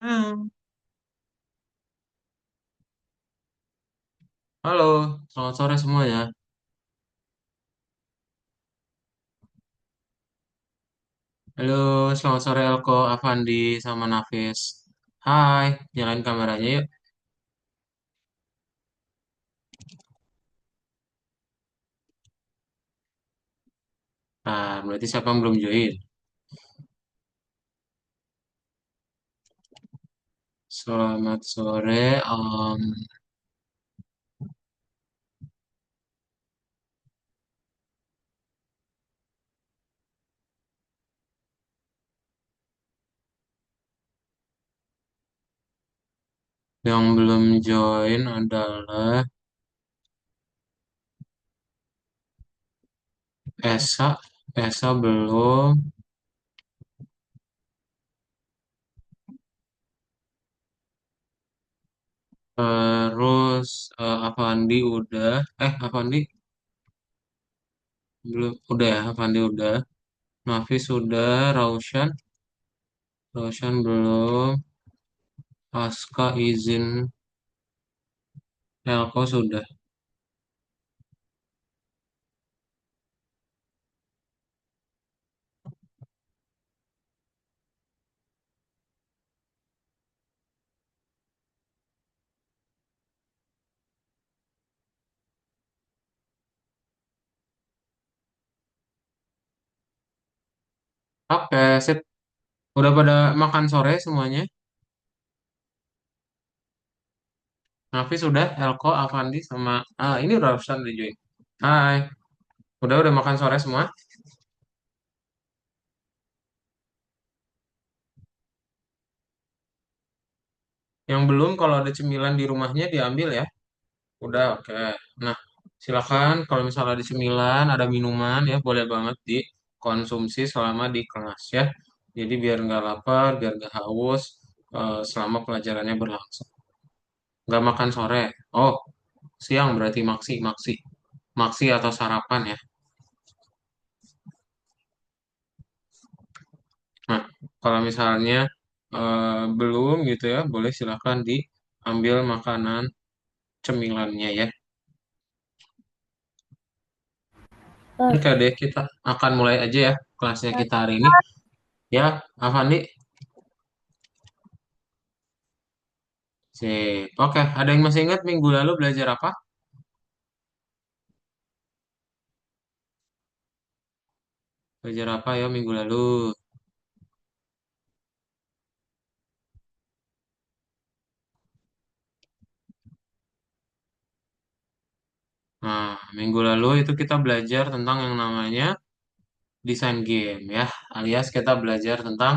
Hmm. Halo, selamat sore semua ya. Halo, selamat sore Elko, Avandi, sama Nafis. Hai, nyalain kameranya yuk. Nah, berarti siapa yang belum join? Selamat sore, yang belum join adalah Esa. Esa belum, terus Avandi udah. Avandi belum, udah ya, Avandi udah. Nafis udah, Raushan belum, Aska izin, Elko sudah. Oke, sip. Udah pada makan sore semuanya? Nafi sudah, Elko, Avandi, sama ini udah Ruslan udah join. Hai, udah makan sore semua? Yang belum kalau ada cemilan di rumahnya diambil ya. Udah, oke. Nah, silakan kalau misalnya ada cemilan, ada minuman ya boleh banget dikonsumsi selama di kelas ya. Jadi biar nggak lapar, biar nggak haus selama pelajarannya berlangsung. Nggak makan sore. Oh, siang berarti maksi, maksi. Maksi atau sarapan ya. Nah, kalau misalnya belum gitu ya, boleh silahkan diambil makanan cemilannya ya. Eh, Oke deh, kita akan mulai aja ya kelasnya kita hari ini. Ya, Avandi. Sip. Oke, ada yang masih ingat minggu lalu belajar apa? Belajar apa ya minggu lalu? Nah, minggu lalu itu kita belajar tentang yang namanya desain game ya, alias kita belajar tentang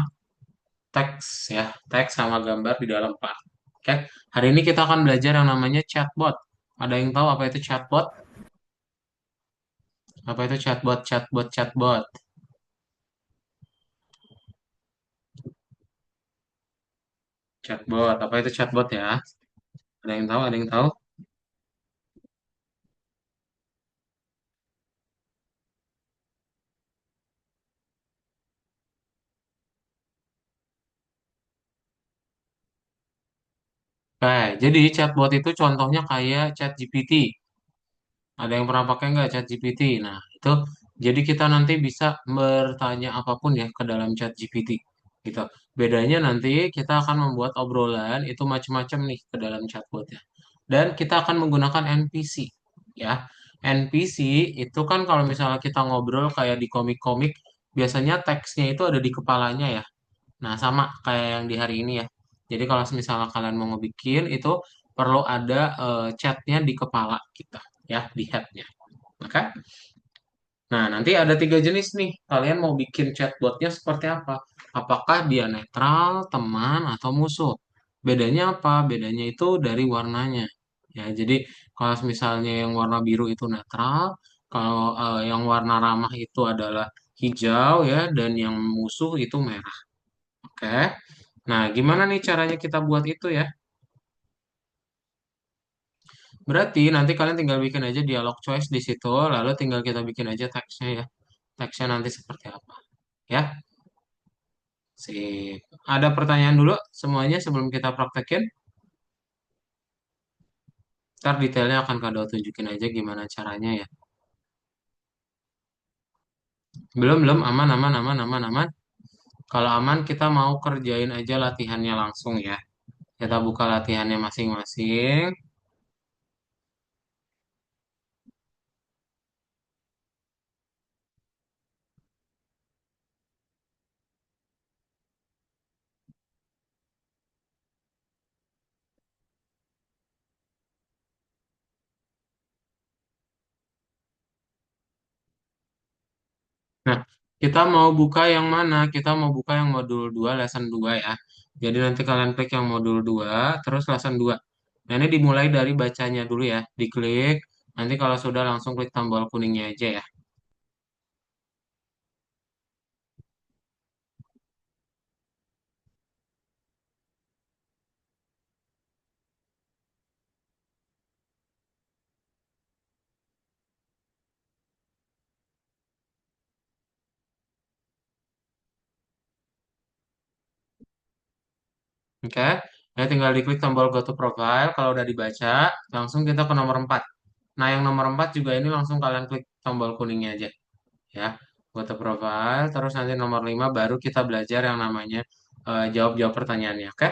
teks ya, teks sama gambar di dalam part. Oke, hari ini kita akan belajar yang namanya chatbot. Ada yang tahu apa itu chatbot? Apa itu chatbot, chatbot, chatbot? Chatbot, apa itu chatbot ya? Ada yang tahu? Ada yang tahu? Oke, jadi chatbot itu contohnya kayak ChatGPT. Ada yang pernah pakai nggak ChatGPT? Nah, itu jadi kita nanti bisa bertanya apapun ya ke dalam ChatGPT. Gitu. Bedanya nanti kita akan membuat obrolan itu macam-macam nih ke dalam chatbotnya. Dan kita akan menggunakan NPC. Ya, NPC itu kan kalau misalnya kita ngobrol kayak di komik-komik, biasanya teksnya itu ada di kepalanya ya. Nah, sama kayak yang di hari ini ya. Jadi kalau misalnya kalian mau ngebikin itu perlu ada chatnya di kepala kita ya, di headnya. Oke? Nah, nanti ada tiga jenis nih. Kalian mau bikin chatbotnya seperti apa? Apakah dia netral, teman, atau musuh? Bedanya apa? Bedanya itu dari warnanya. Ya, jadi kalau misalnya yang warna biru itu netral, kalau yang warna ramah itu adalah hijau ya, dan yang musuh itu merah. Oke. Nah, gimana nih caranya kita buat itu ya? Berarti nanti kalian tinggal bikin aja dialog choice di situ, lalu tinggal kita bikin aja teksnya ya. Teksnya nanti seperti apa. Ya, Sip. Ada pertanyaan dulu semuanya sebelum kita praktekin. Ntar detailnya akan Kado tunjukin aja gimana caranya ya. Belum, belum, aman, aman, aman, aman, aman. Kalau aman, kita mau kerjain aja latihannya langsung ya. Kita buka latihannya masing-masing. Nah, kita mau buka yang mana? Kita mau buka yang modul 2, lesson 2 ya. Jadi nanti kalian klik yang modul 2, terus lesson 2. Nah, ini dimulai dari bacanya dulu ya. Diklik, nanti kalau sudah langsung klik tombol kuningnya aja ya. Oke, ya tinggal diklik tombol go to profile. Kalau udah dibaca, langsung kita ke nomor 4. Nah, yang nomor 4 juga ini langsung kalian klik tombol kuningnya aja ya. Go to profile, terus nanti nomor 5 baru kita belajar yang namanya jawab-jawab pertanyaannya, oke?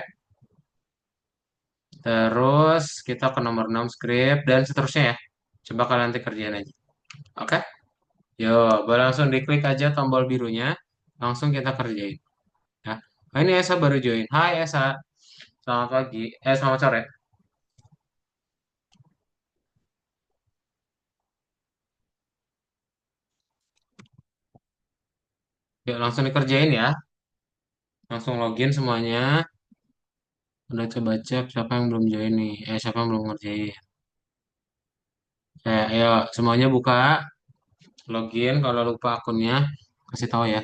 Terus kita ke nomor 6 script dan seterusnya ya. Coba kalian nanti kerjain aja. Oke? Yo, boleh langsung diklik aja tombol birunya. Langsung kita kerjain. Ya. Nah, ini Esa baru join. Hai Esa, selamat pagi. Selamat sore. Yuk, langsung dikerjain ya. Langsung login semuanya. Udah coba cek siapa yang belum join nih. Siapa yang belum ngerjain. Ayo, semuanya buka. Login. Kalau lupa akunnya, kasih tahu ya.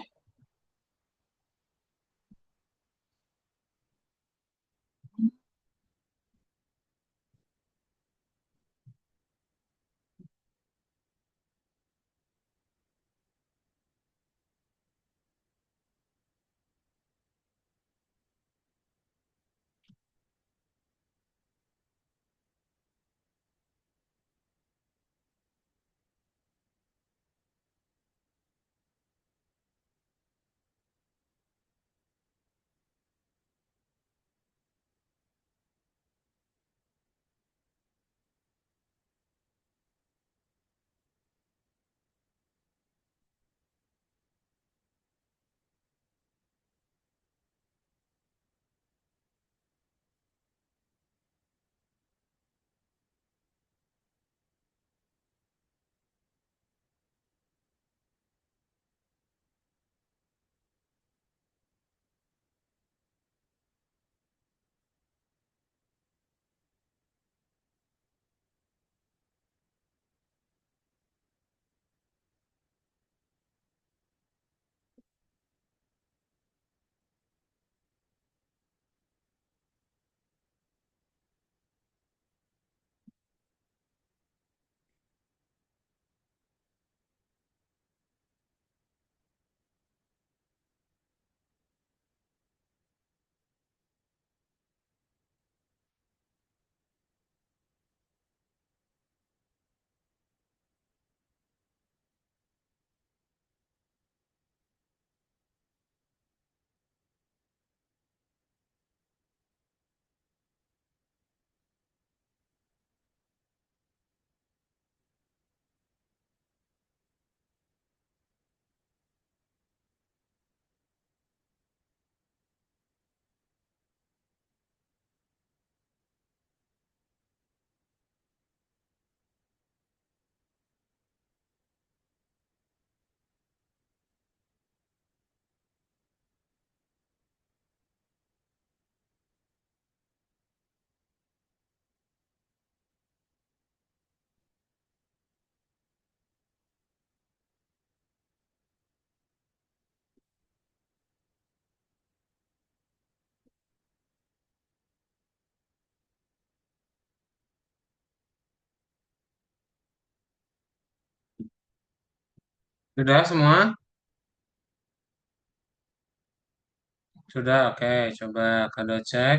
Sudah semua? Sudah, oke. Coba Kado cek.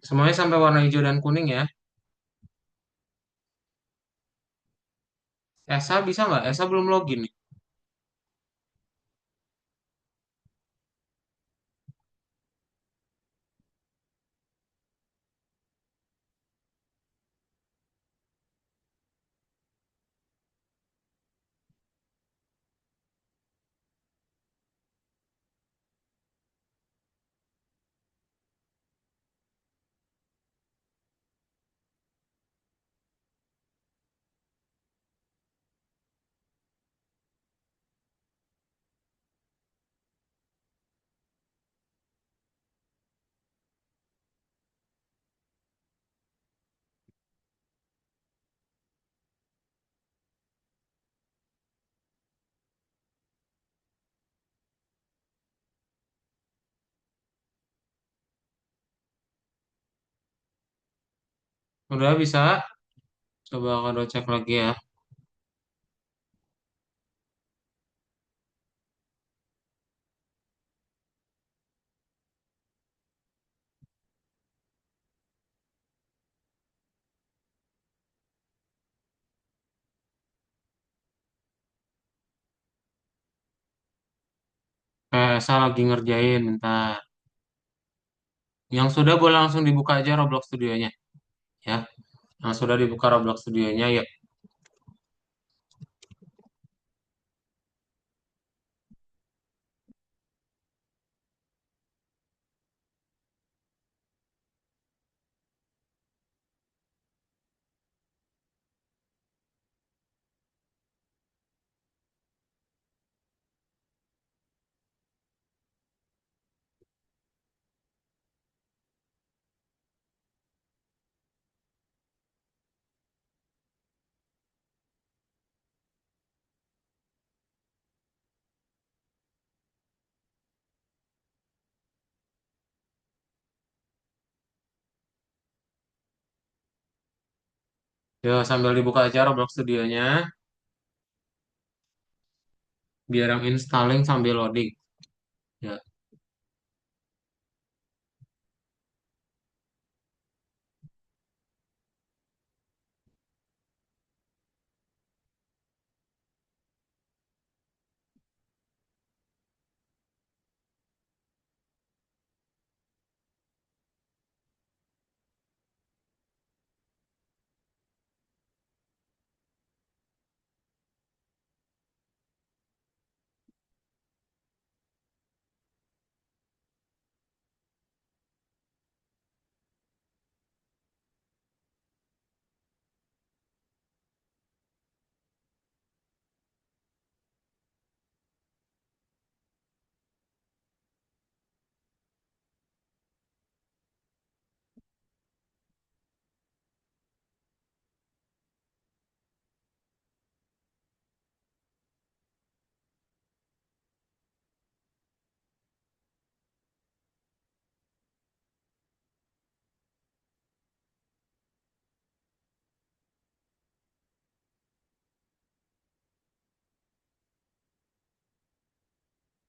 Semuanya sampai warna hijau dan kuning ya. Esa bisa nggak? Esa belum login nih. Udah bisa. Coba Kado cek lagi ya. Esa lagi ngerjain, bentar. Yang sudah boleh langsung dibuka aja Roblox Studionya. Ya, yang sudah dibuka Roblox Studionya, yuk. Yuk, sambil dibuka aja Roblox Studionya. Biar yang installing sambil loading. Ya.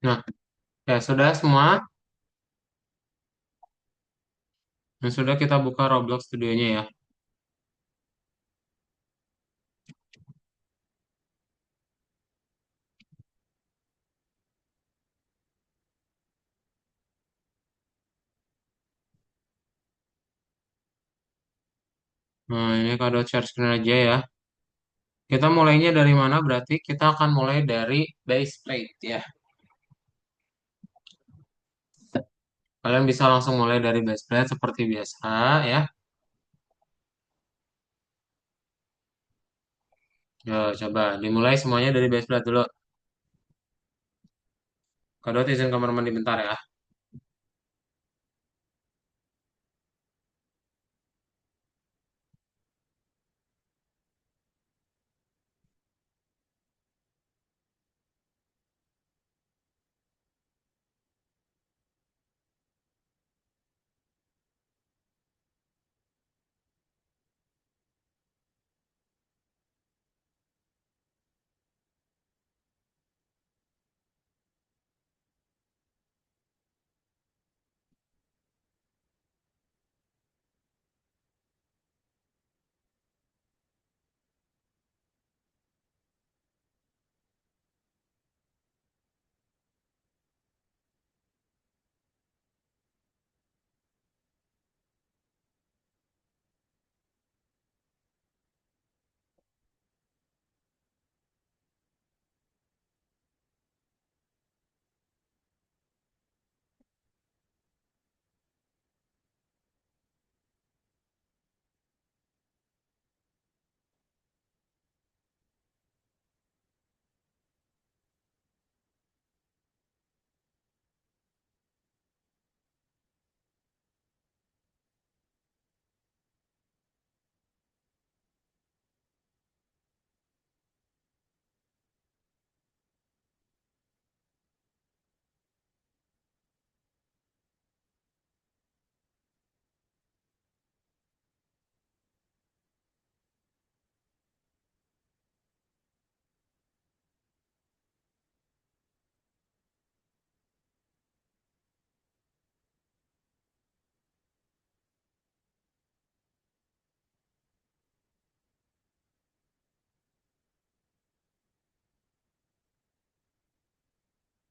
Nah, ya sudah semua. Yang sudah kita buka Roblox Studionya ya. Nah, ini kado share screen aja ya. Kita mulainya dari mana? Berarti kita akan mulai dari base plate ya. Kalian bisa langsung mulai dari base plate seperti biasa ya. Yo, coba dimulai semuanya dari base plate dulu. Kado izin kamar mandi bentar ya.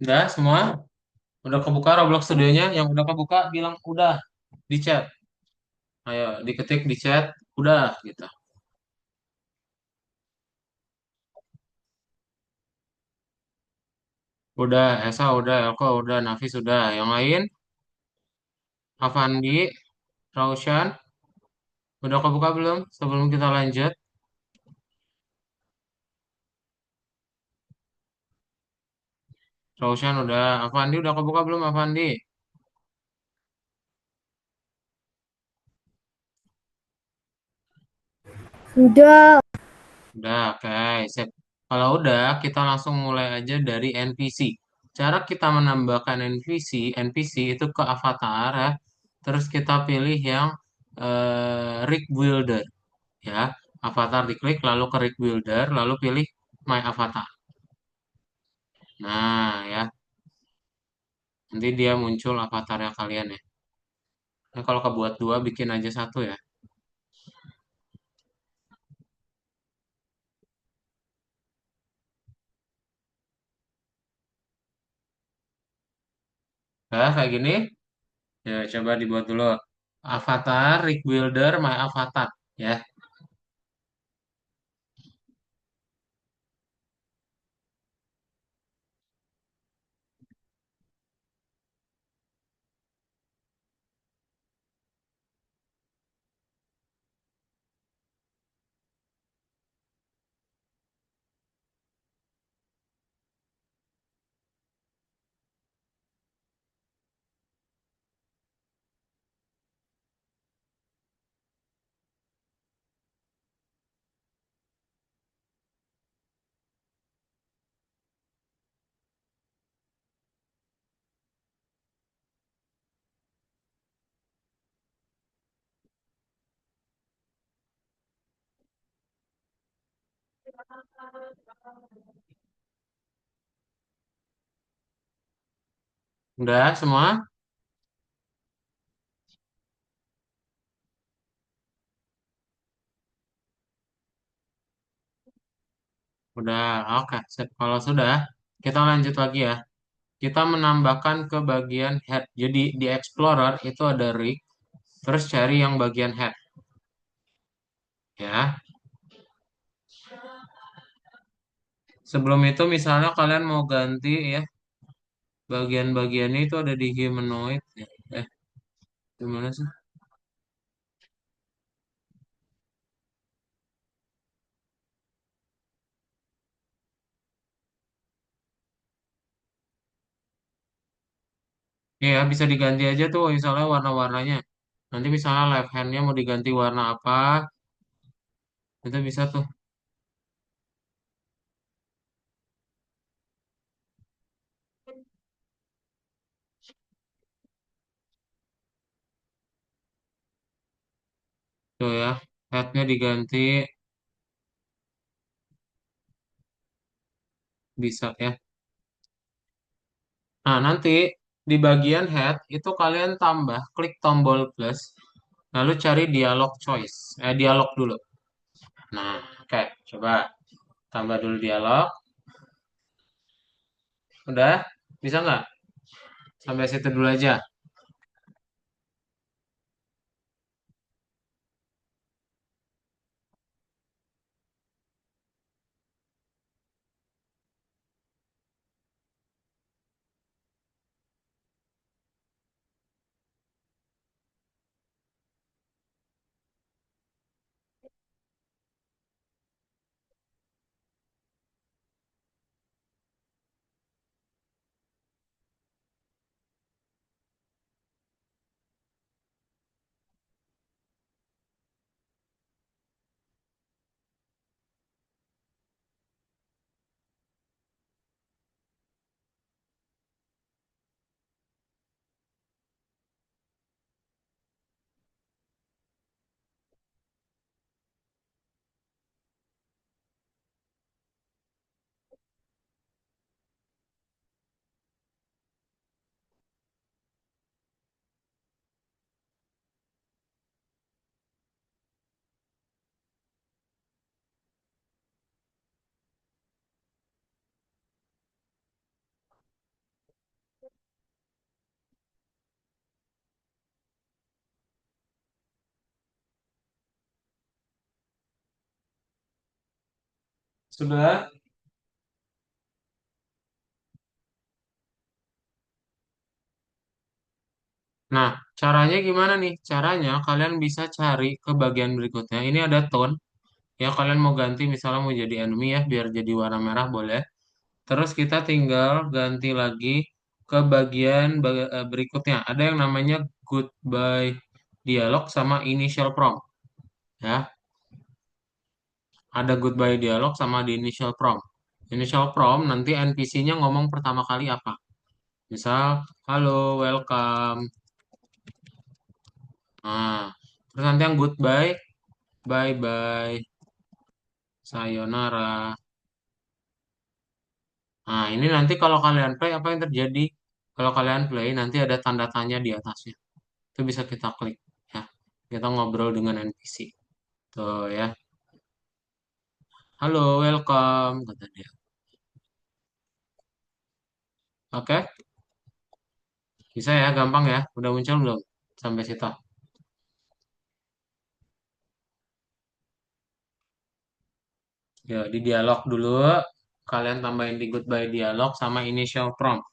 Udah semua? Udah kebuka Roblox Studionya? Yang udah kebuka bilang udah di chat. Ayo diketik di chat, udah gitu. Udah, Esa udah, Elko udah, Nafis udah. Yang lain, Avandi, Raushan, udah kebuka belum? Sebelum kita lanjut. Raushan udah, Avandi udah kebuka belum Avandi? Sudah. Udah, oke, sip. Kalau udah, kita langsung mulai aja dari NPC. Cara kita menambahkan NPC itu ke avatar ya. Terus kita pilih yang rig builder ya. Avatar diklik, lalu ke rig builder, lalu pilih my avatar. Nah ya, nanti dia muncul avatarnya kalian ya. Nah, kalau kebuat dua, bikin aja satu ya. Nah, kayak gini. Ya, coba dibuat dulu. Avatar, rig builder, my avatar ya. Udah semua? Udah, oke. Sip. Kalau sudah, kita lanjut lagi ya. Kita menambahkan ke bagian head. Jadi di Explorer itu ada rig, terus cari yang bagian head ya. Sebelum itu misalnya kalian mau ganti ya, bagian-bagiannya itu ada di humanoid. Eh, gimana sih? Ya, bisa diganti aja tuh misalnya warna-warnanya. Nanti misalnya left handnya mau diganti warna apa, itu bisa tuh. Tuh ya, headnya diganti, bisa ya. Nah, nanti di bagian head itu kalian tambah, klik tombol plus, lalu cari dialog choice. Dialog dulu. Nah, oke, coba tambah dulu dialog. Udah? Bisa nggak? Sampai situ dulu aja. Sudah. Nah, caranya gimana nih? Caranya kalian bisa cari ke bagian berikutnya. Ini ada tone. Ya, kalian mau ganti misalnya mau jadi enemy ya, biar jadi warna merah boleh. Terus kita tinggal ganti lagi ke bagian berikutnya. Ada yang namanya goodbye dialog sama initial prompt. Ya, ada goodbye dialog sama di initial prompt. Initial prompt nanti NPC-nya ngomong pertama kali apa. Misal, halo, welcome. Nah, terus nanti yang goodbye, bye-bye, sayonara. Nah, ini nanti kalau kalian play apa yang terjadi? Kalau kalian play nanti ada tanda tanya di atasnya. Itu bisa kita klik ya. Kita ngobrol dengan NPC. Tuh ya. Halo, welcome kata dia. Oke, bisa ya, gampang ya. Udah muncul belum? Sampai situ. Ya, di dialog dulu. Kalian tambahin di goodbye dialog sama initial prompt.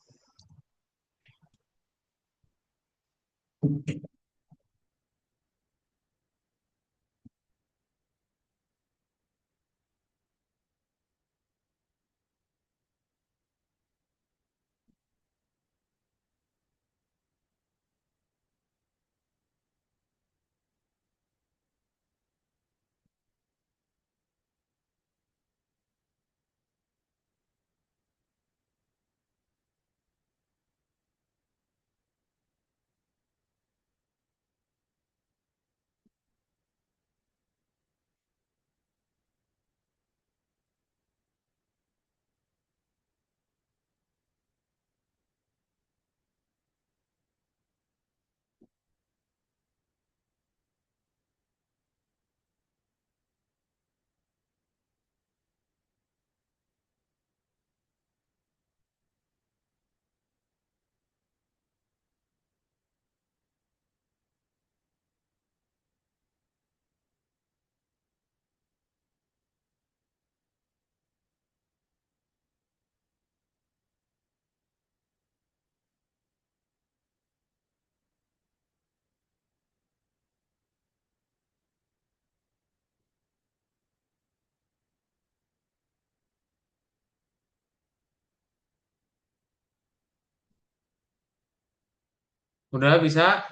Udah bisa?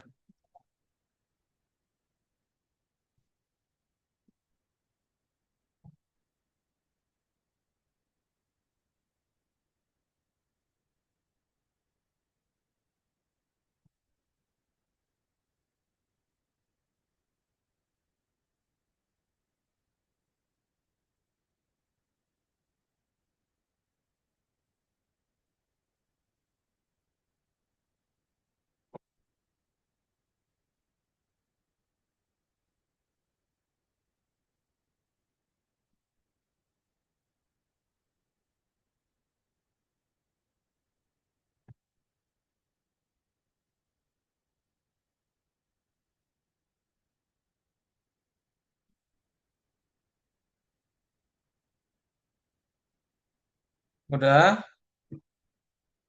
Udah.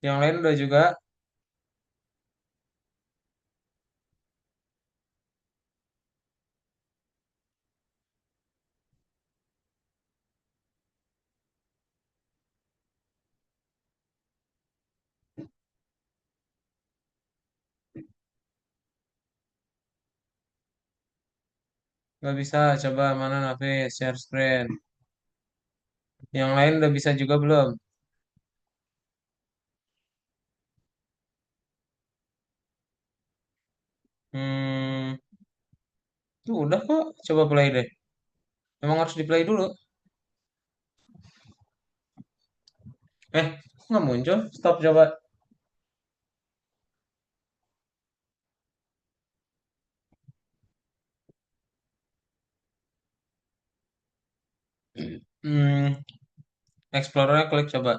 Yang lain udah juga. Nggak bisa. Coba mana Nafis? Share screen. Yang lain udah bisa juga belum? Hmm, tuh udah kok. Coba play deh. Emang harus di play dulu. Kok nggak muncul? Stop coba. Hmm, Explorernya klik coba.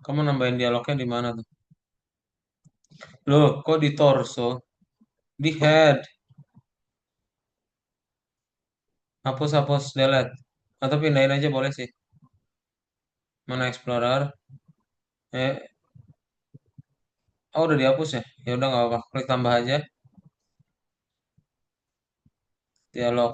Kamu nambahin dialognya di mana tuh? Loh, kok di torso? Di head. Hapus, hapus, delete. Atau pindahin aja boleh sih. Mana Explorer? Eh, oh udah dihapus ya? Ya udah nggak apa-apa. Klik tambah aja. Dialog.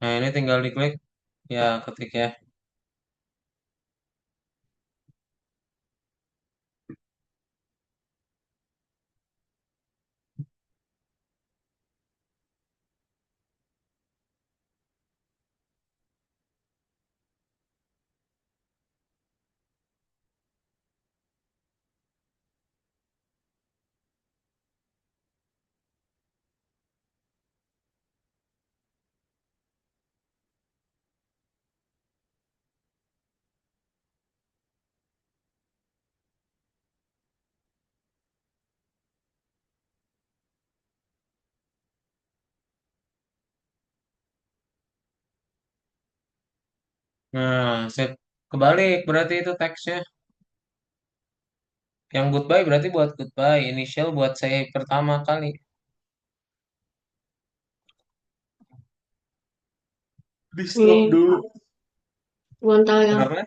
Nah ini tinggal diklik. Ya ketik ya. Nah, sip. Kebalik berarti itu teksnya. Yang goodbye berarti buat goodbye. Initial buat saya pertama kali. Di stop Ini dulu. Gontal ya. Kenapa?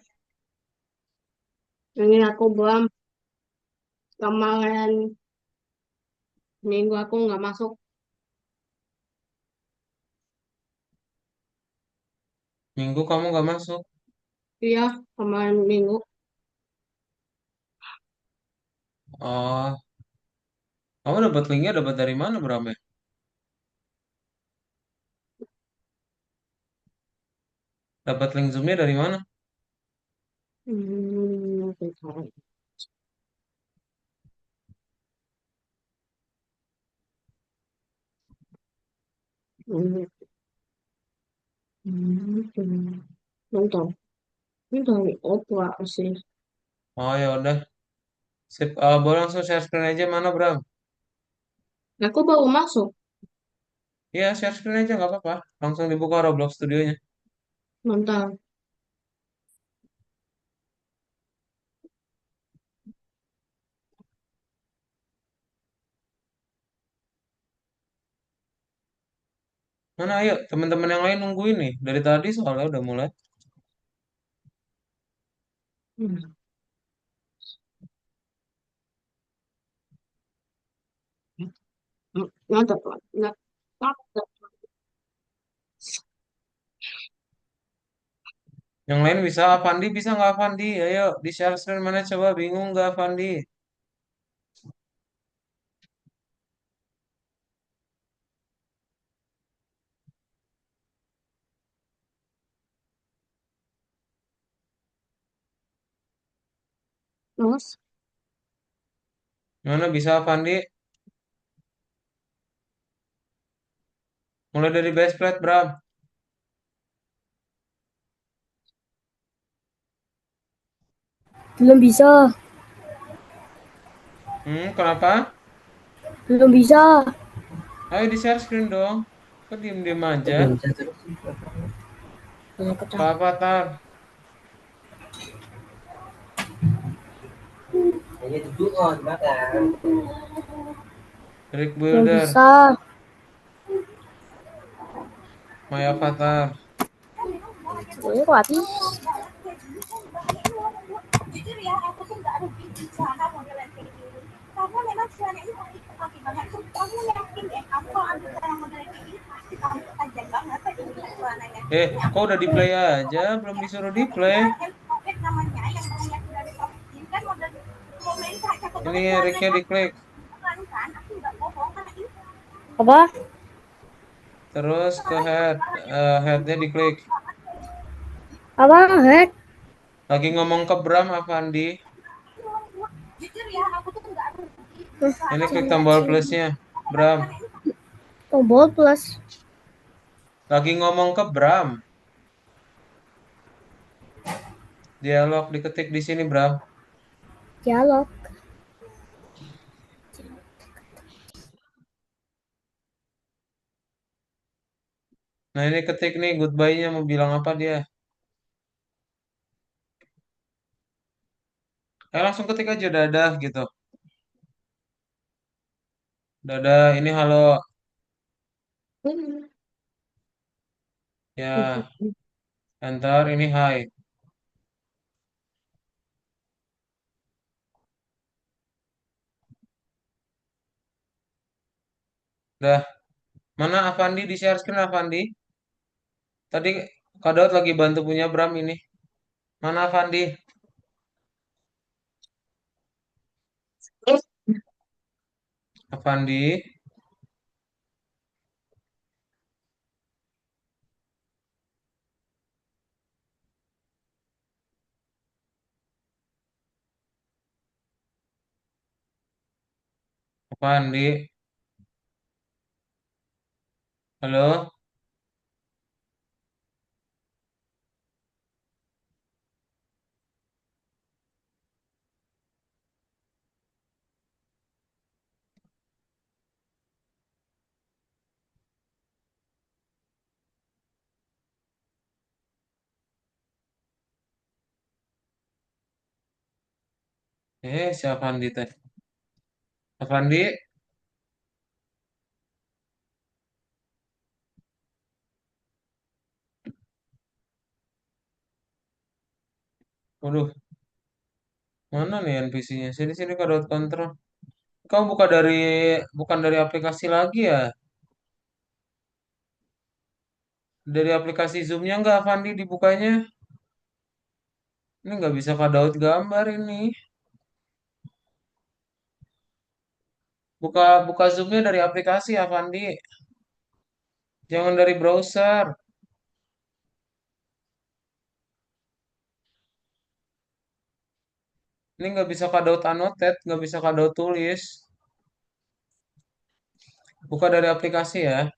Ini aku buang kemarin minggu aku nggak masuk. Minggu kamu nggak masuk. Iya, kemarin minggu. Oh, kamu dapat linknya dapat dari mana, Bram ya? Dapat link Zoom-nya dari mana? Bentar. Hmm, Bentar. Ini dari Opera sih. Oh ya udah. Sip. Boleh langsung share screen aja mana, Bram? Aku baru masuk. Iya, share screen aja nggak apa-apa. Langsung dibuka Roblox Studionya. Bentar. Mana ayo, teman-teman yang lain nungguin nih. Dari tadi soalnya udah mulai. Hmm, Nggak dapat. Nggak dapat. Yang lain bisa, Avandi bisa nggak Avandi? Ayo, di share screen mana coba? Bingung nggak Avandi? Terus, Mana bisa Avandi? Mulai dari base plate, Bram. belum bisa. Kenapa? Belum bisa. Ayo di share screen dong. Kok diem-diem aja? Belum bisa terus. Nah, Pak kecap. Avatar, Ini duduk oh, dimakan. Rick Belum Builder, bisa. My Avatar. Ini kok habis. Kok udah di play aja? Belum disuruh di play. Ini Ricknya diklik. Apa? Terus ke head. Headnya diklik. Apa? Hack? Lagi ngomong ke Bram, Avandi. Ini klik tombol plusnya. Bram. Tombol plus Lagi ngomong ke Bram. Dialog diketik di sini, Bram. dialog. Nah ini ketik nih goodbye-nya mau bilang apa dia? Langsung ketik aja dadah gitu. Dadah, ini halo. Ya, enter ini hai. Dah, mana Avandi di share screen Avandi? Tadi Kak Daud lagi bantu punya Bram ini. Mana Avandi? Avandi, Avandi. Halo, si Avandi teh. Avandi, waduh, mana nih NPC-nya? Sini sini Kak Daud kontrol. Kau bukan dari aplikasi lagi ya? Dari aplikasi Zoom-nya nggak Avandi dibukanya? Ini nggak bisa Kak Daud gambar ini. Buka buka Zoom-nya dari aplikasi Avandi. Jangan dari browser. Ini nggak bisa Kak Daud annotate, nggak bisa Kak Daud tulis. Buka dari aplikasi ya.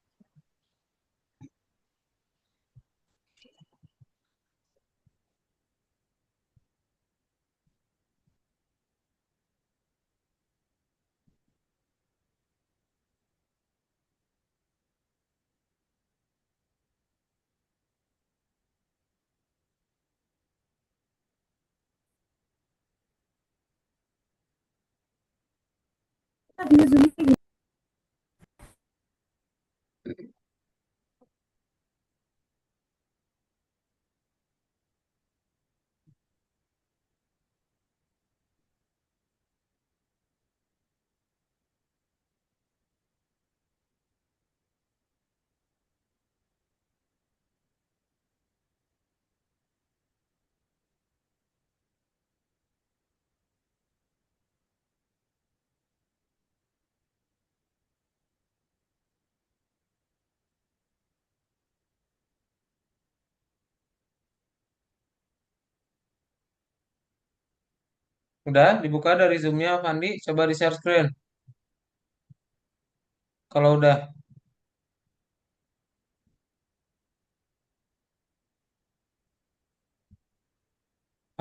Udah dibuka dari Zoom-nya Avandi. Coba di share screen. Kalau udah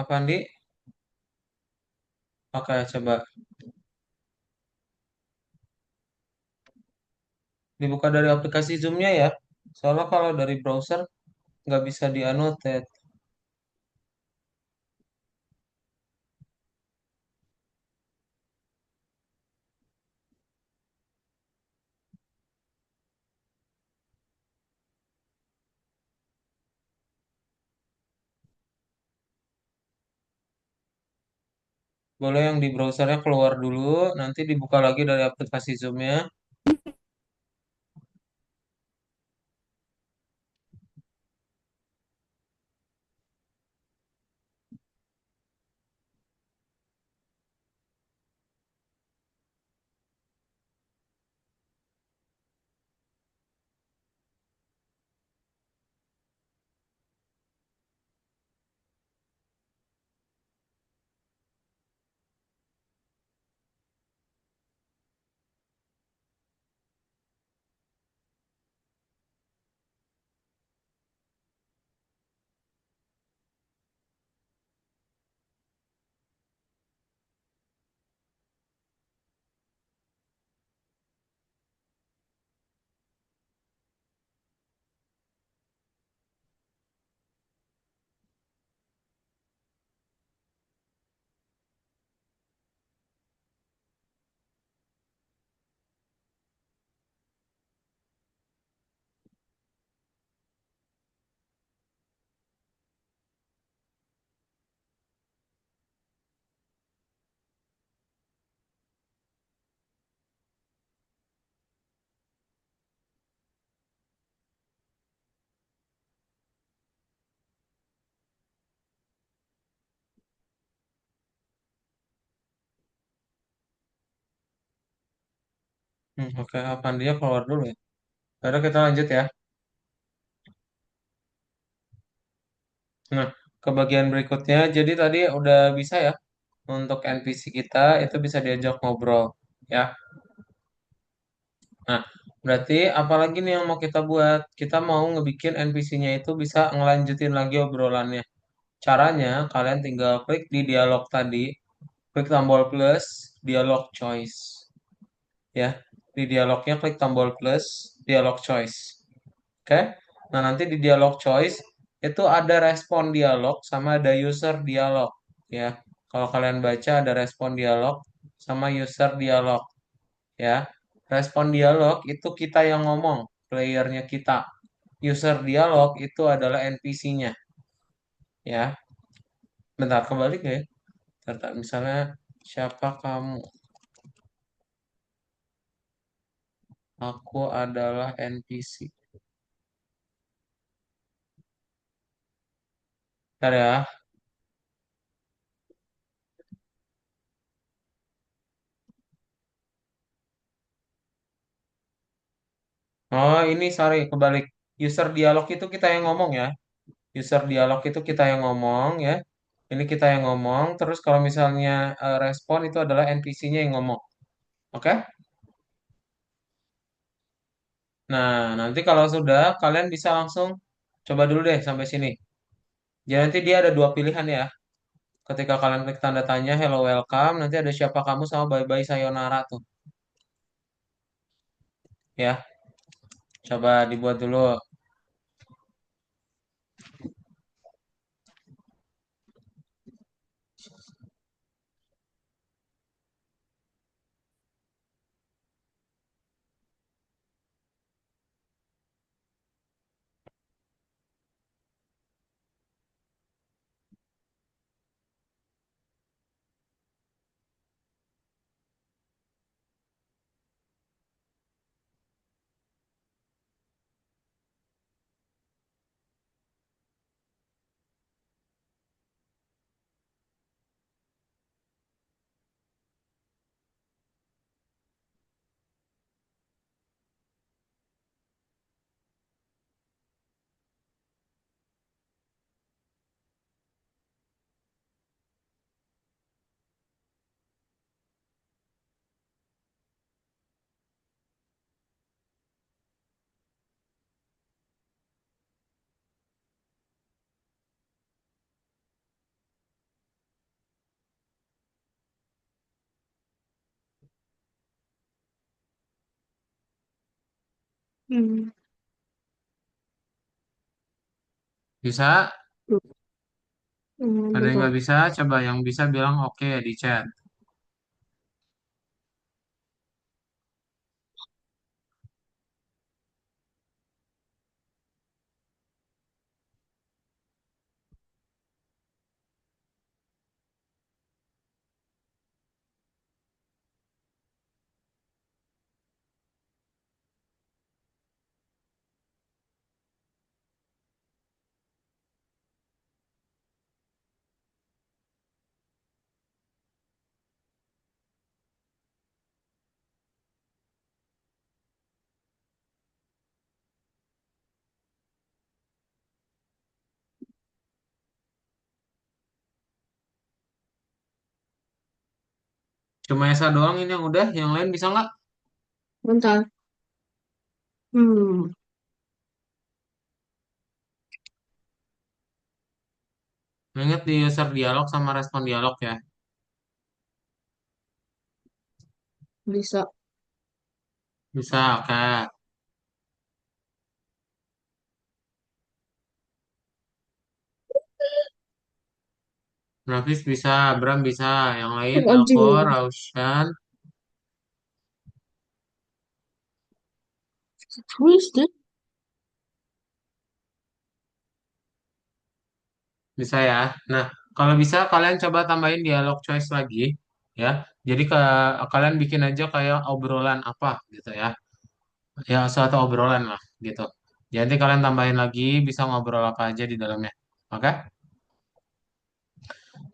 Avandi, oke coba dibuka dari aplikasi Zoom-nya ya. Soalnya kalau dari browser nggak bisa di-annotate. Boleh yang di browsernya keluar dulu, nanti dibuka lagi dari aplikasi Zoom-nya. Oke, Avan dia keluar dulu ya. Lalu kita lanjut ya. Nah, ke bagian berikutnya. Jadi tadi udah bisa ya untuk NPC kita itu bisa diajak ngobrol ya. Nah, berarti apalagi nih yang mau kita buat? Kita mau ngebikin NPC-nya itu bisa ngelanjutin lagi obrolannya. Caranya, kalian tinggal klik di dialog tadi, klik tombol plus, dialog choice. Ya, di dialognya klik tombol plus, dialog choice. Oke? Nah, nanti di dialog choice, itu ada respon dialog sama ada user dialog. Ya, kalau kalian baca ada respon dialog sama user dialog. Ya, respon dialog itu kita yang ngomong, playernya kita. User dialog itu adalah NPC-nya. Ya, bentar kembali ke ya. Bentar, misalnya siapa kamu? Aku adalah NPC. Bentar ya. Oh, ini sorry, kebalik. User dialog itu kita yang ngomong ya. User dialog itu kita yang ngomong ya. Ini kita yang ngomong. Terus kalau misalnya respon itu adalah NPC-nya yang ngomong. Oke? Nah, nanti kalau sudah, kalian bisa langsung coba dulu deh sampai sini. Jadi nanti dia ada dua pilihan ya. Ketika kalian klik tanda tanya, hello welcome, nanti ada siapa kamu sama bye bye sayonara tuh. Ya, coba dibuat dulu. Hmm. Bisa? Ada yang Bentar. nggak bisa? Coba yang bisa bilang oke di chat. Cuma Esa doang ini yang udah, yang lain bisa nggak? Bentar. Hmm. Ingat di user dialog sama respon dialog ya. Bisa. Bisa, oke. Nafis bisa, Bram bisa. Yang lain, Elko, Anjing. Raushan, Tulis deh. bisa ya. Nah, kalau bisa kalian coba tambahin dialog choice lagi, ya. Jadi kalian bikin aja kayak obrolan apa gitu ya. Ya, suatu obrolan lah gitu. Jadi kalian tambahin lagi, bisa ngobrol apa aja di dalamnya. Oke?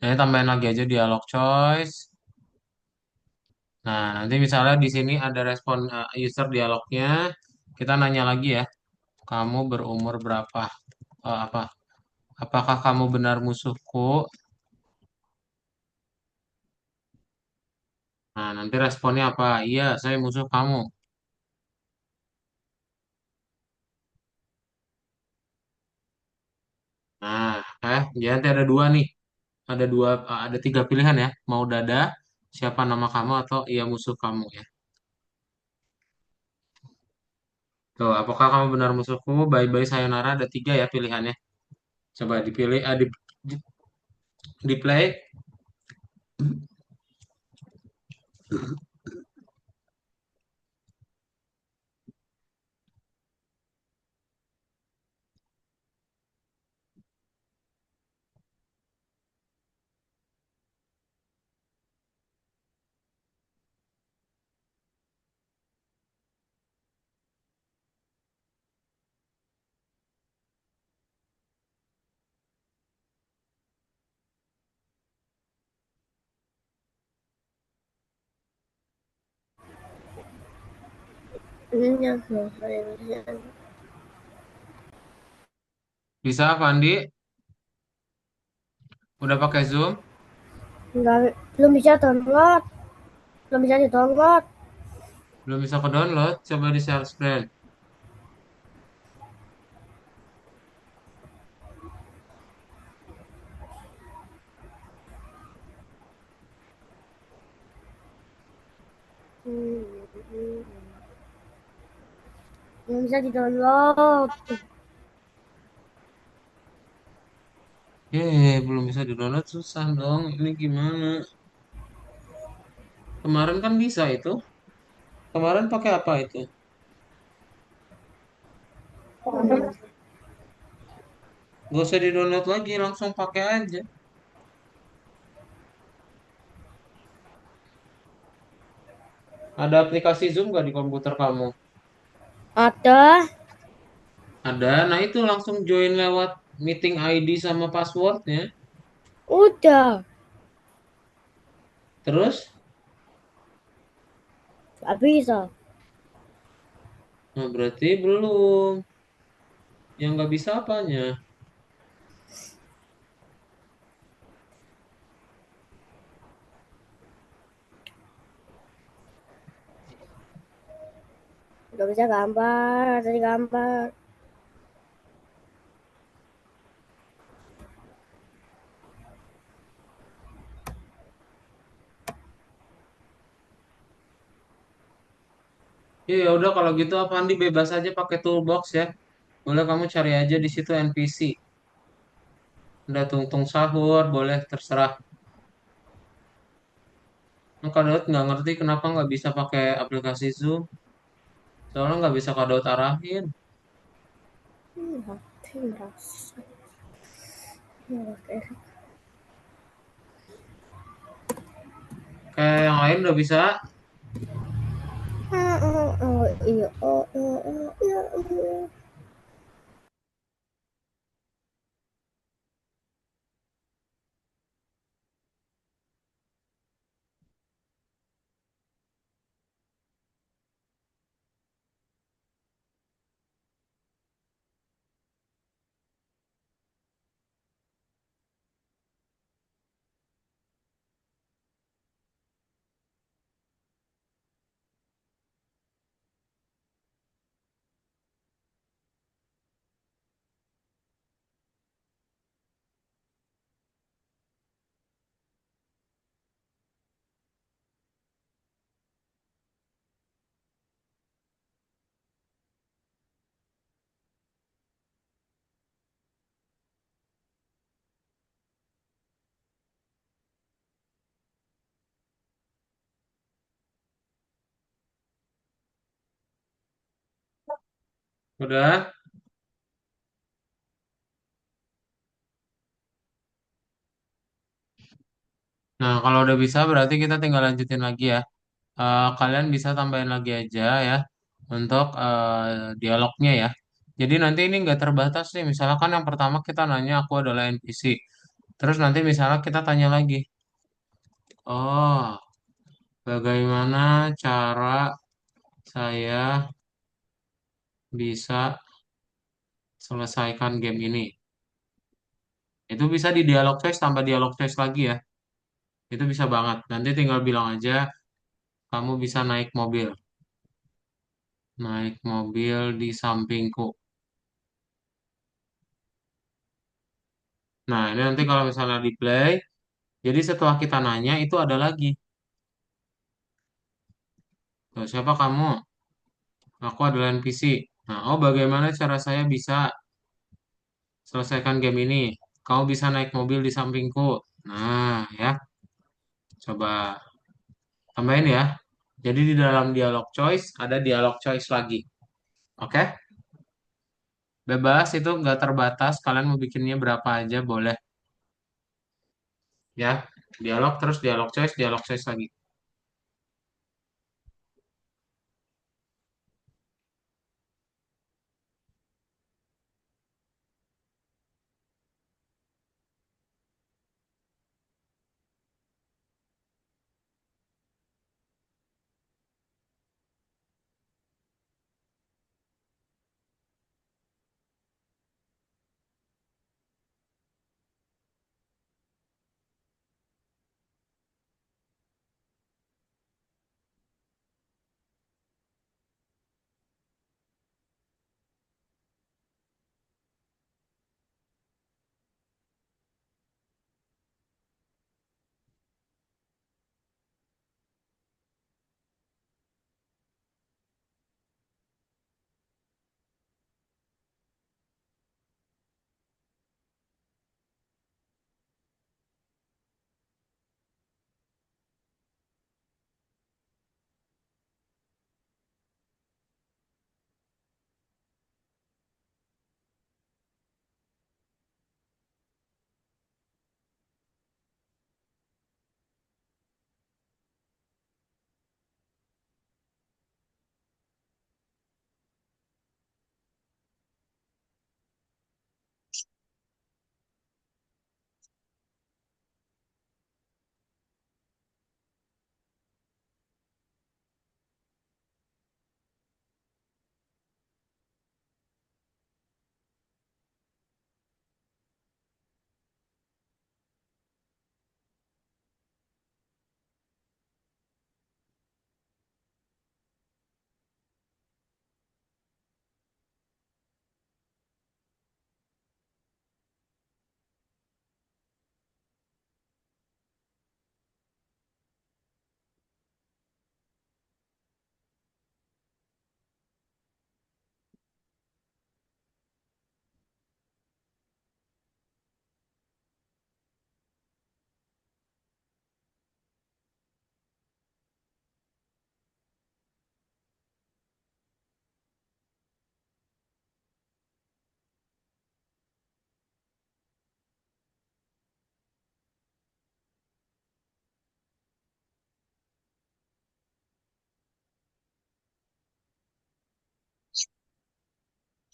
Jadi tambahin lagi aja dialog choice. Nah, nanti misalnya di sini ada respon user dialognya, kita nanya lagi ya, kamu berumur berapa? Apa? Apakah kamu benar musuhku? Nah, nanti responnya apa? Iya, saya musuh kamu. Nah, jadi nanti ada dua nih. Ada tiga pilihan ya. Mau dada, siapa nama kamu, atau iya musuh kamu ya. Tuh, apakah kamu benar musuhku? Bye-bye sayonara, ada tiga ya pilihannya. Coba dipilih, di play. Ini yang selesai. Bisa, Fandi? Udah pakai Zoom? Enggak, belum bisa download. Belum bisa di-download. Belum bisa ke download? Coba di share screen. Hmm, belum bisa di-download. Belum bisa di download, susah dong. Ini gimana? Kemarin kan bisa itu. Kemarin pakai apa itu? Gak usah di download lagi, langsung pakai aja. Ada aplikasi Zoom gak di komputer kamu? Ada, Ada. Nah itu langsung join lewat meeting ID sama passwordnya. udah. Terus, Gak bisa. nah berarti belum. Yang nggak bisa apanya? Gak bisa gambar, dari gambar. Ya udah kalau gitu apa Andi bebas aja pakai toolbox ya. Boleh kamu cari aja di situ NPC. Udah tungtung sahur, boleh terserah. Nah, Kak Daud nggak ngerti kenapa nggak bisa pakai aplikasi Zoom. Soalnya nggak bisa Kak Daud arahin. Hati merasa. Oke. Kayak yang lain udah bisa. Iya, iya, iya. Udah. Nah kalau udah bisa berarti kita tinggal lanjutin lagi ya. Kalian bisa tambahin lagi aja ya untuk dialognya ya. Jadi nanti ini nggak terbatas nih. Misalkan yang pertama kita nanya aku adalah NPC. Terus nanti misalnya kita tanya lagi. Oh. Bagaimana cara saya bisa selesaikan game ini? Itu bisa di dialog choice tambah dialog choice lagi ya. Itu bisa banget. Nanti tinggal bilang aja kamu bisa naik mobil. Naik mobil di sampingku. Nah, ini nanti kalau misalnya di play, jadi setelah kita nanya itu ada lagi. Tuh, siapa kamu? Aku adalah NPC. Nah, oh bagaimana cara saya bisa selesaikan game ini? Kamu bisa naik mobil di sampingku. Nah, ya, coba tambahin ya. Jadi di dalam dialog choice ada dialog choice lagi. Oke? Bebas itu nggak terbatas. Kalian mau bikinnya berapa aja boleh. Ya, dialog terus dialog choice lagi.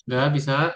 Udah bisa.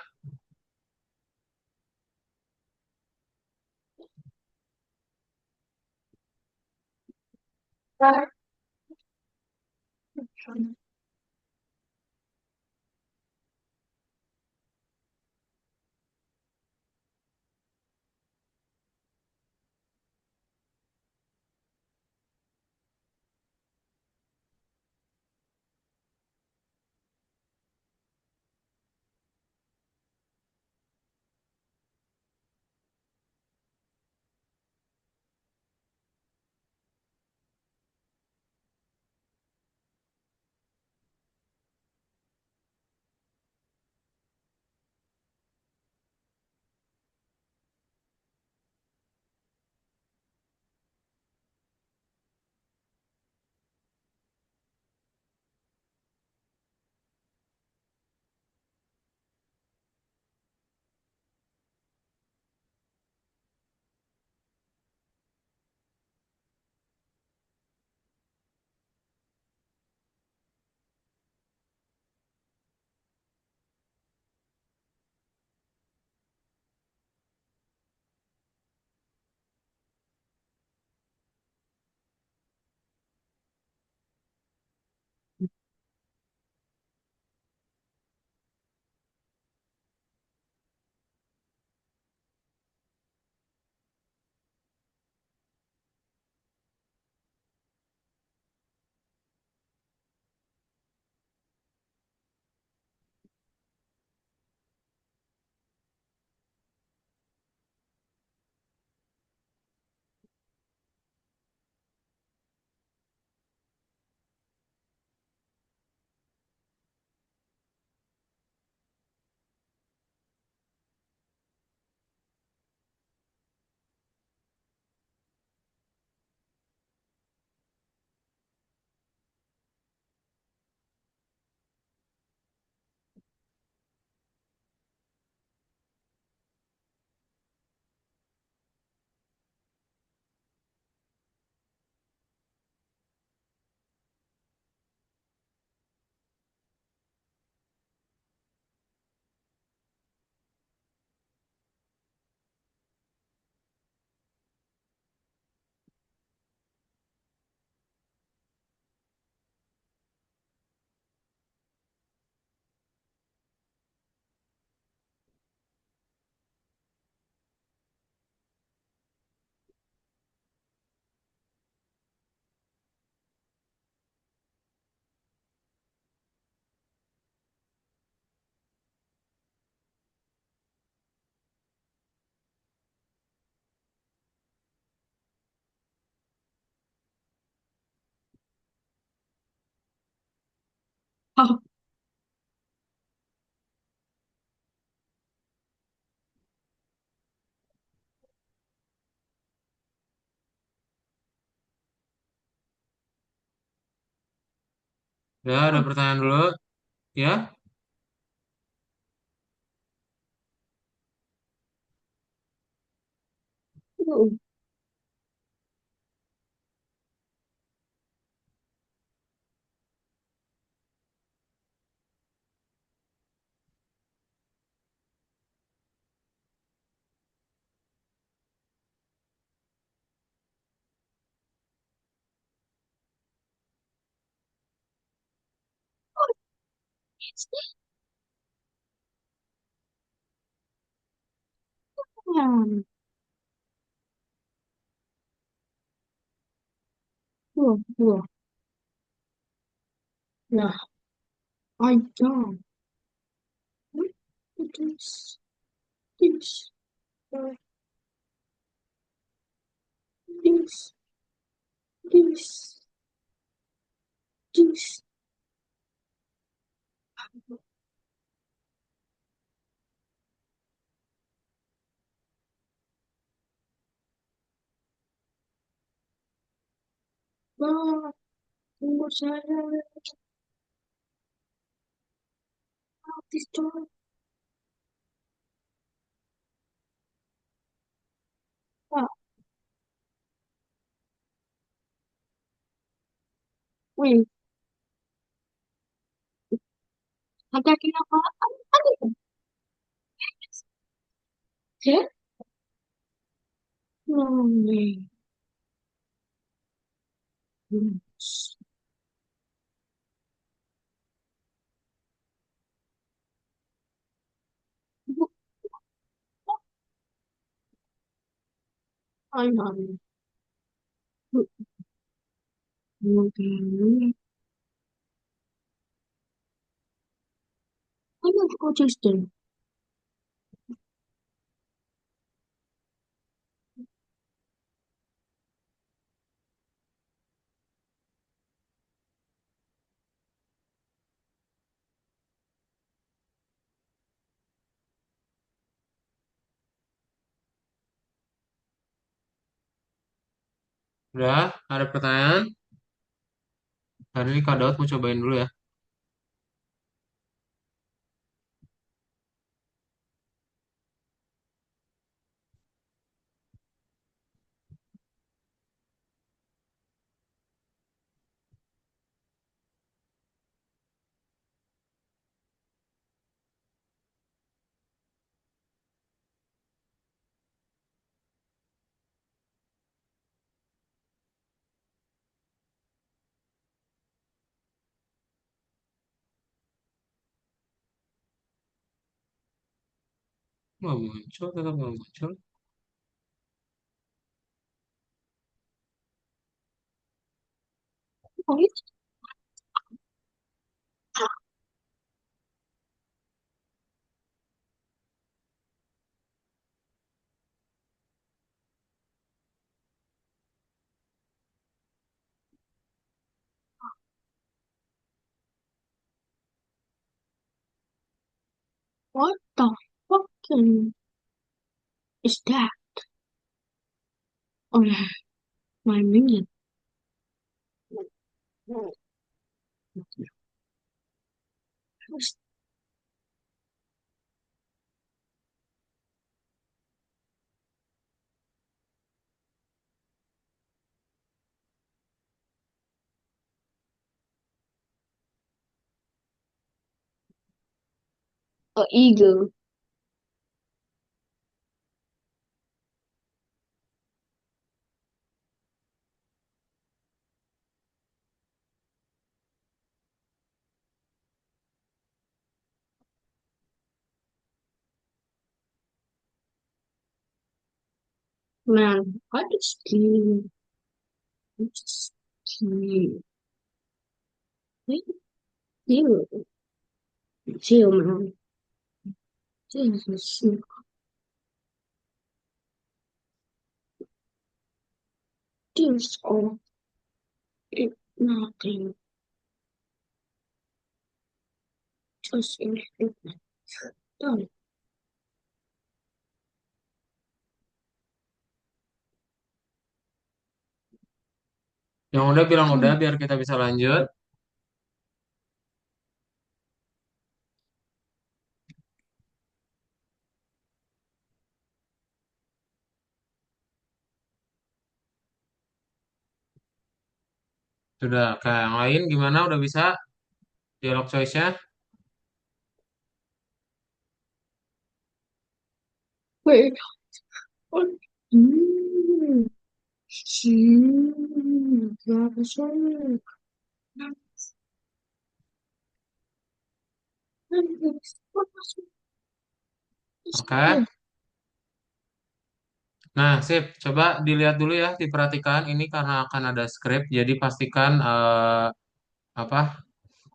Oh, Ya, ada pertanyaan dulu. Ya, oh, yeah. Yeah. Yeah. I don't. What is this? Uh, this, this, this. Ah, tunggu saya. This door. Ah, wait. Ada kenapa? Ada. Ya? No way. Yes. I know. Okay. I want to go testing. udah ada pertanyaan. Hari ini Kak Daud mau cobain dulu ya. Nggak muncul, tetap nggak muncul. Oh, it's what the fucking is that? Oh, yeah, my minion. A eagle. Man, I just kidding. I'm just kidding. Thank you. Chill, man. Jesus. This all it nothing. Just in done. Yang udah bilang udah Hmm. biar kita bisa lanjut. Sudah. Kayak yang lain gimana? Udah bisa dialog choice-nya? Wait. What? Hmm. Berapa soal? Oke. Nah, sip. Coba dilihat dulu ya, diperhatikan. Ini karena akan ada script, jadi pastikan apa?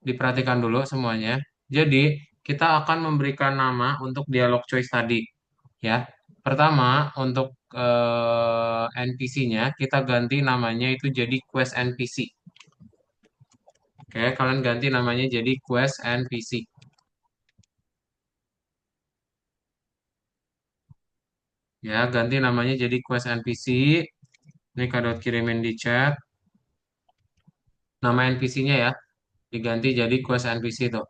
Diperhatikan dulu semuanya. Jadi, kita akan memberikan nama untuk dialog choice tadi, ya. Pertama, untuk NPC-nya kita ganti namanya itu jadi quest NPC. Oke, kalian ganti namanya jadi quest NPC. Ya, ganti namanya jadi quest NPC. Ini Kak kirimin di chat. Nama NPC-nya ya, diganti jadi quest NPC tuh.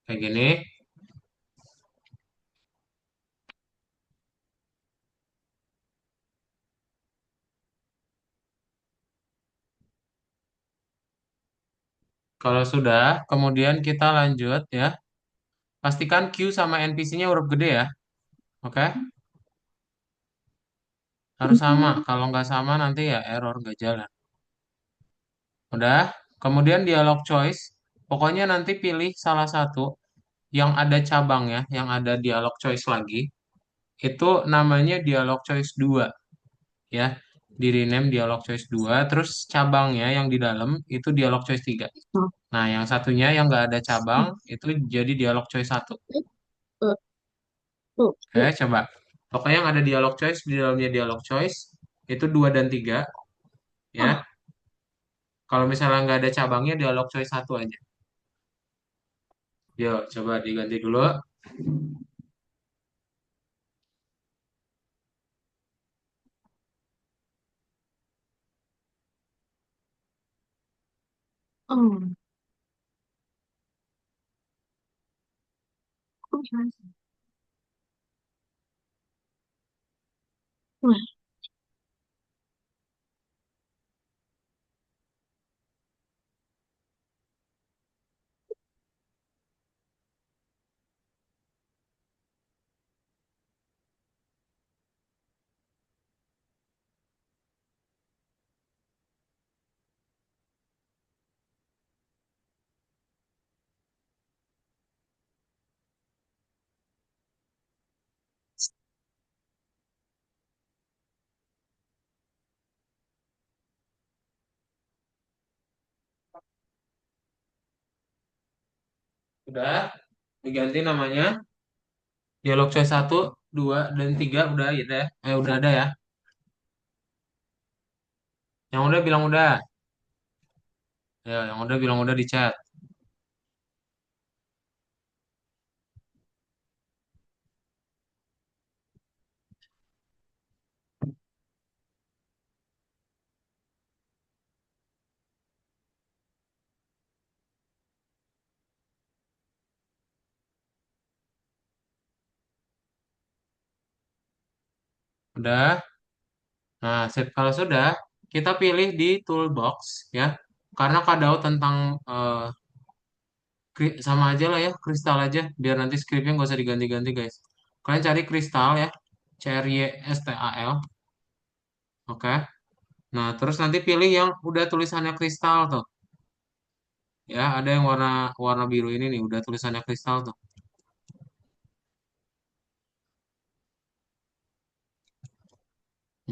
Kayak gini. Kalau sudah, kemudian kita lanjut ya. Pastikan Q sama NPC-nya huruf gede ya. Oke? Harus sama. Kalau nggak sama nanti ya error nggak jalan. Udah. Kemudian dialog choice. Pokoknya nanti pilih salah satu yang ada cabangnya, yang ada dialog choice lagi. Itu namanya dialog choice 2 ya. Di rename dialog choice 2. Terus cabangnya yang di dalam itu dialog choice 3. Nah, yang satunya yang nggak ada cabang itu jadi dialog choice 1. Oke, coba. Pokoknya yang ada dialog choice di dalamnya dialog choice itu 2 dan 3 ya. Kalau misalnya nggak ada cabangnya dialog choice 1 aja. Yuk, coba diganti dulu. Oh, Udah diganti namanya. Dialog choice 1, 2 dan 3 udah ya deh. Udah ada ya. Yang udah bilang udah. Ya, yang udah bilang udah di chat. Udah. Nah, sip. Kalau sudah, kita pilih di toolbox ya. Karena kadau tentang sama aja lah ya, kristal aja. Biar nanti scriptnya nggak usah diganti-ganti guys. Kalian cari kristal ya. CRYSTAL. Oke. Nah, terus nanti pilih yang udah tulisannya kristal tuh. Ya, ada yang warna warna biru ini nih, udah tulisannya kristal tuh.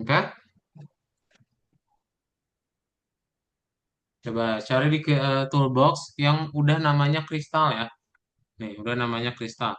Oke. Coba cari di toolbox yang udah namanya kristal ya. Nih, udah namanya kristal.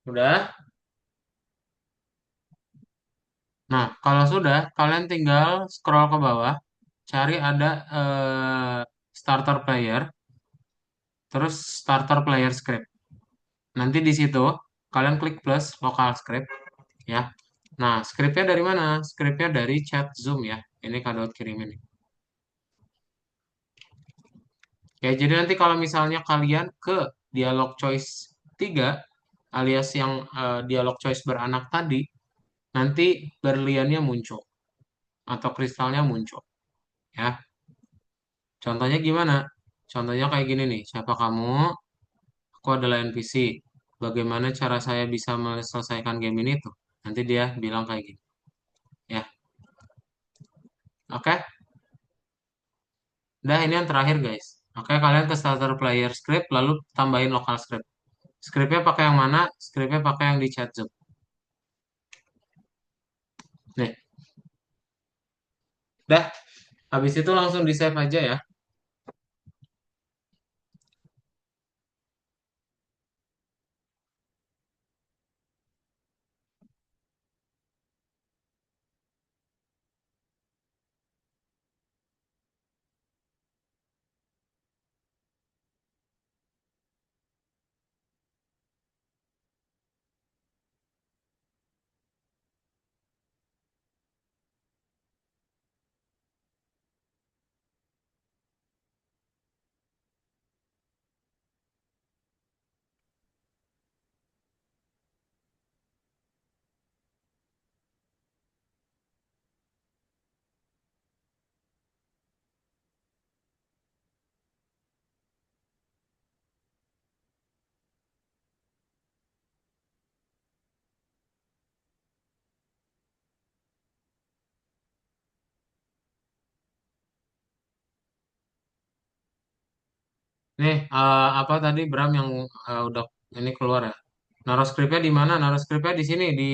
Udah? Nah, kalau sudah, kalian tinggal scroll ke bawah, cari ada starter player, terus starter player script. Nanti di situ kalian klik plus local script ya. Nah, scriptnya dari mana? Scriptnya dari chat Zoom ya. Ini Kak kirimin. Ya, jadi nanti kalau misalnya kalian ke dialog choice 3 alias yang dialog choice beranak tadi, nanti berliannya muncul atau kristalnya muncul ya. Contohnya gimana? Contohnya kayak gini nih. Siapa kamu? Aku adalah NPC. Bagaimana cara saya bisa menyelesaikan game ini tuh? Nanti dia bilang kayak gini. Ya, oke. Udah ini yang terakhir guys. Oke, kalian ke starter player script lalu tambahin local script. Scriptnya pakai yang mana? Scriptnya pakai yang di chat Zoom. Nih, dah. Habis itu langsung di save aja ya. Nih, apa tadi Bram yang udah ini keluar ya? Naruh scriptnya di mana? Naruh scriptnya di sini di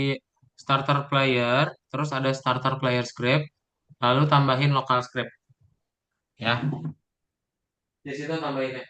starter player, terus ada starter player script, lalu tambahin local script ya. Di situ tambahin ya.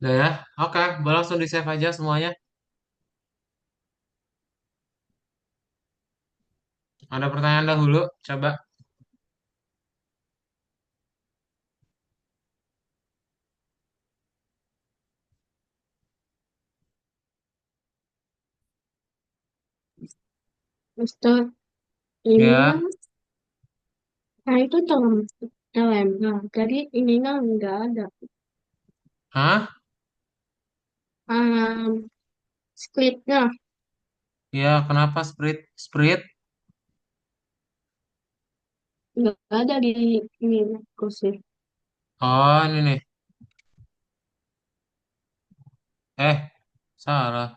Udah ya. Oke, boleh langsung di save aja semuanya. Ada pertanyaan dahulu, coba. Ustaz, ininya, Ya. nah itu dalam dalamnya. Jadi ininya enggak ada. Hah? Um, scriptnya Ya, kenapa Sprite? Sprite? enggak ada di ini kursi. Oh, ini nih. Salah.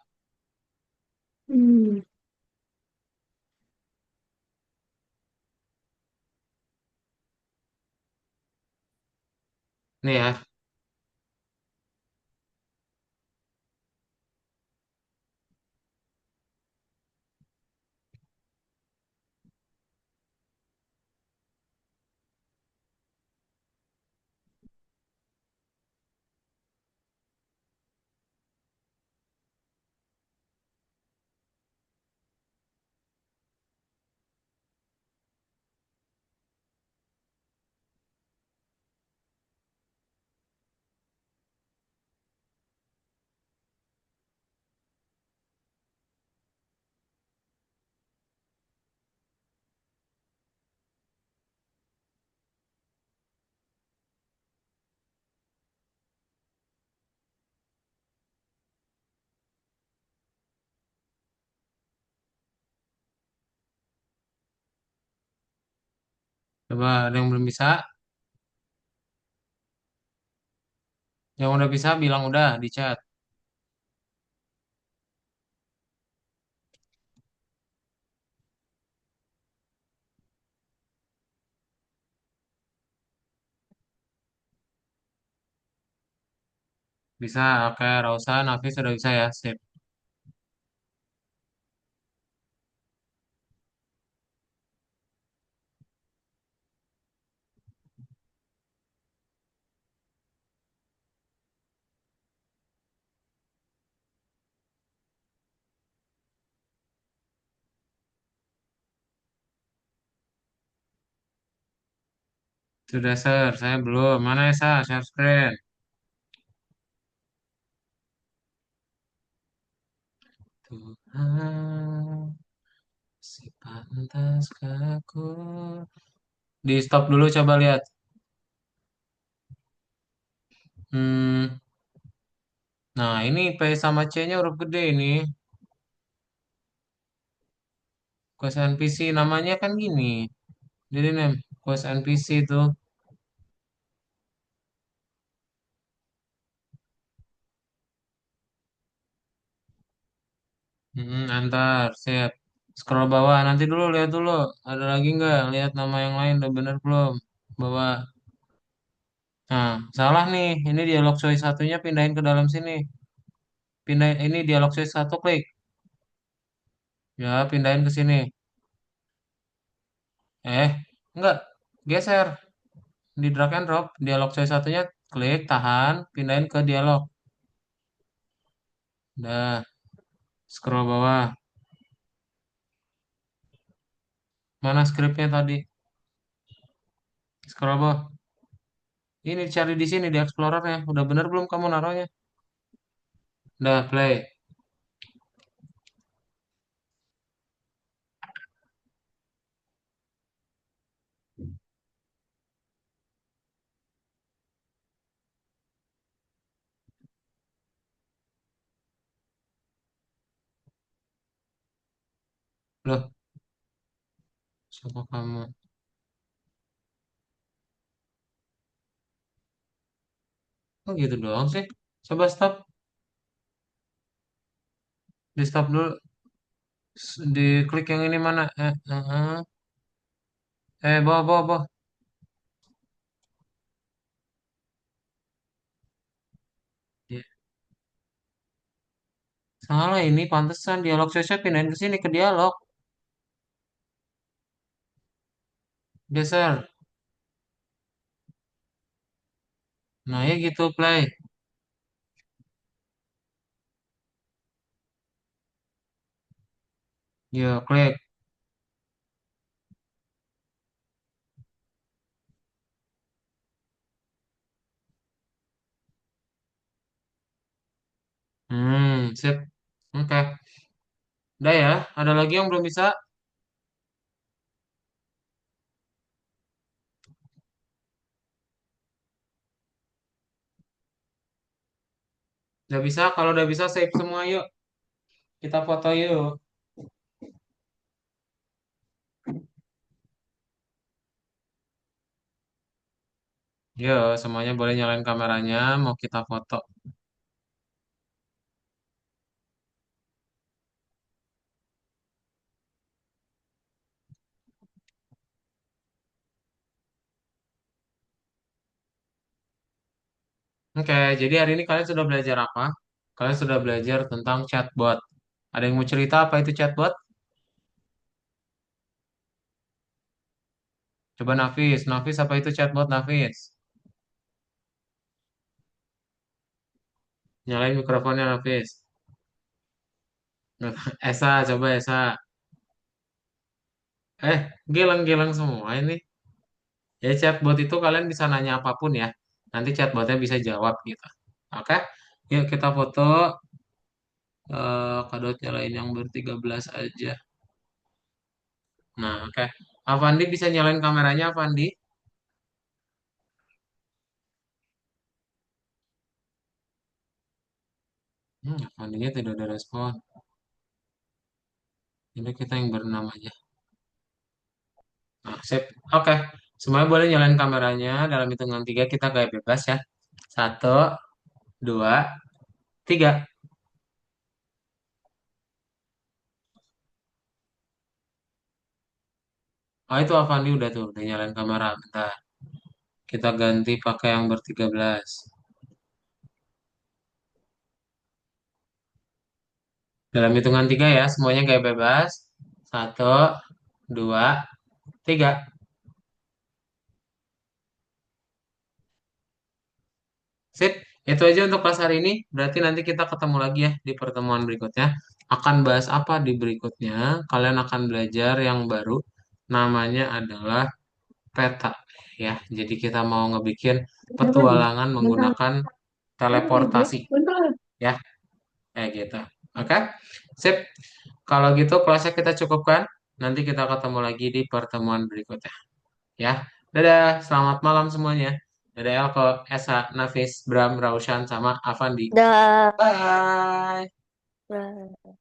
Hmm. Nih ya. Coba ada yang belum bisa? Yang udah bisa bilang udah di chat. Bisa, oke. Rausa, Nafis sudah bisa ya. Sip. Sudah share, saya belum. Mana ya, share screen. Tuhan, si pantas aku. Di stop dulu, coba lihat. Hmm, nah ini P sama C-nya huruf gede ini. Quest NPC namanya kan gini. Jadi name Quest NPC itu. Antar, siap. Scroll bawah, nanti dulu lihat dulu. Ada lagi nggak? Lihat nama yang lain udah bener belum? Bawah. Nah, salah nih. Ini dialog choice satunya pindahin ke dalam sini. Pindah ini dialog choice satu klik. Ya, pindahin ke sini. Eh, enggak. Geser. Di drag and drop, dialog choice satunya klik, tahan, pindahin ke dialog. Udah, scroll bawah. Mana skripnya tadi? Scroll bawah. Ini cari di sini di Explorernya. Udah bener belum kamu naruhnya? Udah, play. Loh, siapa kamu? Oh gitu doang sih. Coba stop. Di stop dulu. Di klik yang ini mana? Bawah, bawah, bawah. Ya, salah ini pantesan dialog saya pindahin ke sini ke dialog. Geser. Nah ya gitu play. Ya klik. Sip. Oke. Udah ya. Ada lagi yang belum bisa? Udah bisa. Kalau udah bisa save semua yuk. Kita foto yuk. Yo, semuanya boleh nyalain kameranya. Mau kita foto. Oke, jadi hari ini kalian sudah belajar apa? Kalian sudah belajar tentang chatbot. Ada yang mau cerita apa itu chatbot? Coba Nafis. Nafis apa itu chatbot Nafis? Nyalain mikrofonnya Nafis. Esa, coba Esa. Gilang-gilang semua ini. Ya chatbot itu kalian bisa nanya apapun ya. Nanti chatbotnya bisa jawab gitu. Oke? Yuk kita foto kadot nyalain yang ber-13 aja. Nah, oke. Avandi bisa nyalain kameranya Avandi? Avandinya tidak ada respon. Ini kita yang berenam aja. Nah, sip. Oke. Semuanya boleh nyalain kameranya. Dalam hitungan tiga kita gaya bebas ya. Satu, dua, tiga. Oh itu Avandi udah nyalain kamera. Bentar. Kita ganti pakai yang bertiga belas. Dalam hitungan tiga ya, semuanya gaya bebas. Satu, dua, tiga. Sip, itu aja untuk kelas hari ini. Berarti nanti kita ketemu lagi ya di pertemuan berikutnya. Akan bahas apa di berikutnya? Kalian akan belajar yang baru. Namanya adalah peta ya. Jadi kita mau ngebikin Jangan, petualangan bentar. menggunakan Bentar. teleportasi Bentar. ya, kayak gitu. Oke? Sip. Kalau gitu kelasnya kita cukupkan. Nanti kita ketemu lagi di pertemuan berikutnya ya. Dadah, selamat malam semuanya. Dadah Elko, Esa, Nafis, Bram, Raushan, sama Avandi. Dah. Bye. Nah.